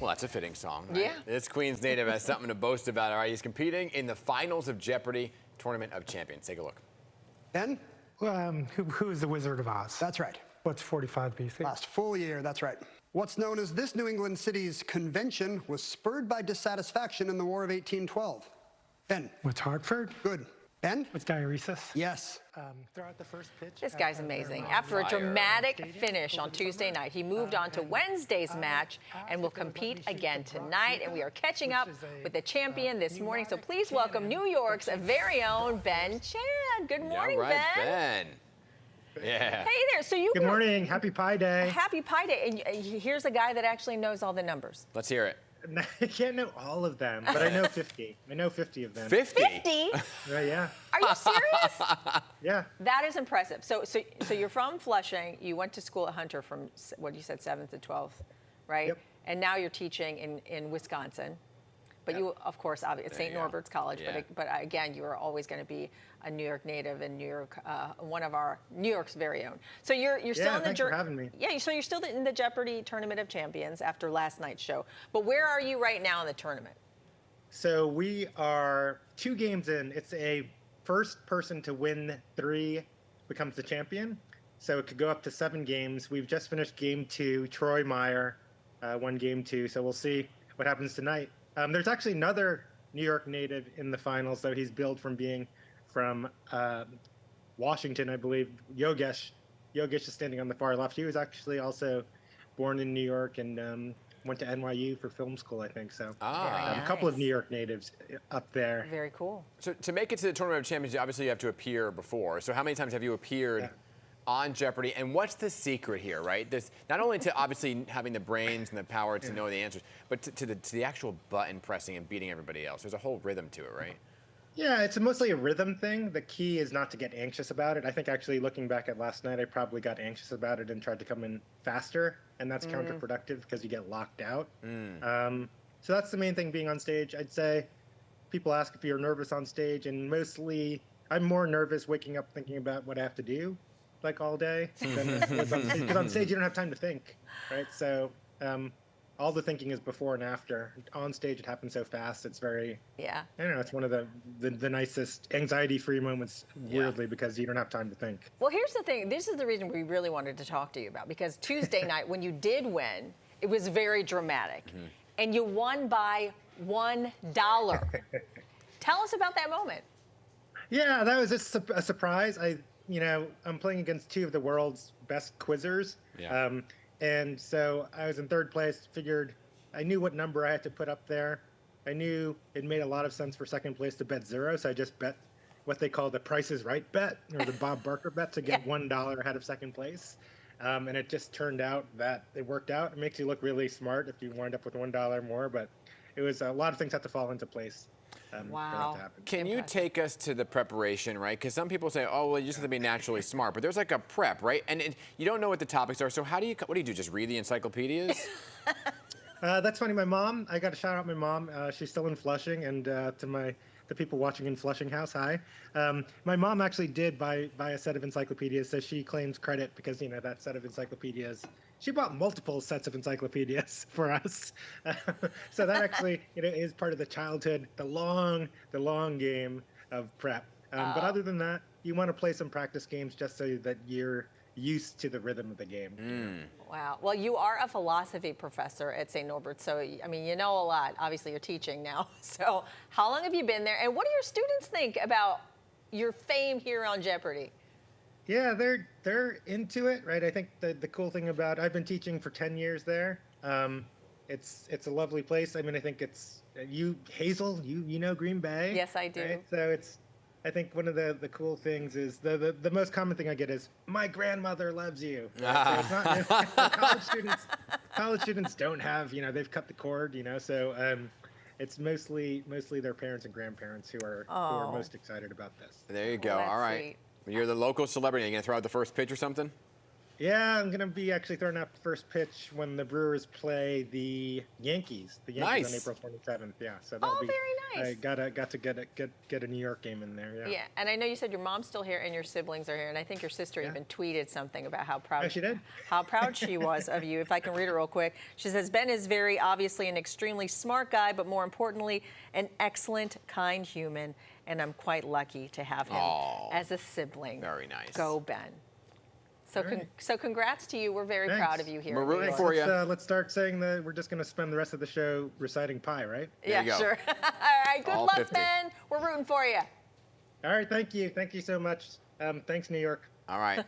Well, that's a fitting song, right? Yeah. This Queens native has something to boast about. All right, he's competing in the finals of Jeopardy Tournament of Champions. Take a look. Ben? Who is the Wizard of Oz? That's right. What's 45 BC? Last full year, that's right. What's known as this New England city's convention was spurred by dissatisfaction in the War of 1812. Ben? What's Hartford? Good. Ben? What's Diuresis? Yes. They're at the first pitch. This guy's amazing. After a dramatic finish on Tuesday night, he moved on to Wednesday's match and will compete again tonight. And we are catching up with the champion this morning. So please welcome New York's very own Ben Chan. Good morning, right, Ben. Yeah. Hey there. So you Good morning. Happy Pi Day. Happy Pi Day. And here's a guy that actually knows all the numbers. Let's hear it. I can't know all of them, but I know 50. I know 50 of them. 50? 50? Yeah. Are you serious? Yeah. That is impressive. So you're from Flushing. You went to school at Hunter from, what you said, 7th to 12th, right? Yep. And now you're teaching in Wisconsin. But you, of course, obviously, St. Norbert's College. Yeah. But again, you are always going to be a New York native and New York, one of our New York's very own. So you're still in the thanks for having me. Yeah. So you're still in the Jeopardy Tournament of Champions after last night's show. But where are you right now in the tournament? So we are 2 games in. It's a first person to win 3 becomes the champion. So it could go up to 7 games. We've just finished game 2. Troy Meyer won game 2. So we'll see what happens tonight. There's actually another New York native in the finals, though. He's billed from being from Washington, I believe. Yogesh is standing on the far left. He was actually also born in New York and went to NYU for film school, I think. So a couple of New York natives up there. Very cool. So to make it to the Tournament of Champions, obviously you have to appear before. So how many times have you appeared on Jeopardy? And what's the secret here, right? This, not only to obviously having the brains and the power to know the answers, but to the actual button pressing and beating everybody else. There's a whole rhythm to it, right? Yeah, it's mostly a rhythm thing. The key is not to get anxious about it. I think actually looking back at last night, I probably got anxious about it and tried to come in faster, and that's counterproductive because you get locked out. So that's the main thing being on stage. I'd say people ask if you're nervous on stage, and mostly I'm more nervous waking up thinking about what I have to do like all day than on stage. Because on stage you don't have time to think, right? So all the thinking is before and after. On stage it happens so fast. It's very, I don't know, it's one of the nicest anxiety-free moments, weirdly, because you don't have time to think. Well, here's the thing. This is the reason we really wanted to talk to you about, because Tuesday night, when you did win, it was very dramatic. And you won by $1. Tell us about that moment. Yeah, that was just a surprise. I'm playing against 2 of the world's best quizzers. And so I was in 3rd place, figured I knew what number I had to put up there. I knew it made a lot of sense for 2nd place to bet 0, so I just bet what they call the Price is Right bet, or the Bob Barker bet, to get $1 ahead of 2nd place. And it just turned out that it worked out. It makes you look really smart if you wind up with $1 more, but it was a lot of things had to fall into place. Wow. Can you take us to the preparation, right? Because some people say, oh, well, you just have to be naturally smart. But there's like a prep, right? And you don't know what the topics are. So what do you do? Just read the encyclopedias? That's funny. My mom, I got to shout out my mom. She's still in Flushing. And to the people watching in Flushing House, hi. My mom actually did buy a set of encyclopedias, so she claims credit because, that set of encyclopedias, she bought multiple sets of encyclopedias for us. So that actually, is part of the childhood, the long game of prep. But other than that, you want to play some practice games just so that you're used to the rhythm of the game. Wow. Well, you are a philosophy professor at St. Norbert's, so, I mean, you know a lot. Obviously, you're teaching now. So how long have you been there? And what do your students think about your fame here on Jeopardy? Yeah, they're into it, right? I think the cool thing about, I've been teaching for 10 years there. It's a lovely place. I mean, I think it's, Hazel, you know Green Bay. Yes, I do. Right? So I think one of the cool things is the most common thing I get is, my grandmother loves you. Right? So it's not, college students don't have, they've cut the cord, so it's mostly their parents and grandparents who are most excited about this. There you go. Well, all right. sweet. You're the local celebrity. Are you going to throw out the first pitch or something? Yeah, I'm gonna be actually throwing out the first pitch when the Brewers play the Yankees. The Yankees Nice. on April 27th. Yeah, so that'll be very nice. I got to get a New York game in there. Yeah. Yeah, and I know you said your mom's still here and your siblings are here, and I think your sister even tweeted something about how proud she did. how proud she was of you. If I can read it real quick, she says Ben is very obviously an extremely smart guy, but more importantly, an excellent, kind human, and I'm quite lucky to have him as a sibling. Very nice. Go Ben. So, so congrats to you. We're very proud of you here. We're in New rooting York. for you. Let's start saying that we're just gonna spend the rest of the show reciting pi, right? Yeah, you go. sure. All right, good All luck, 50. Ben. We're rooting for you. All right, thank you so much. Thanks, New York. All right.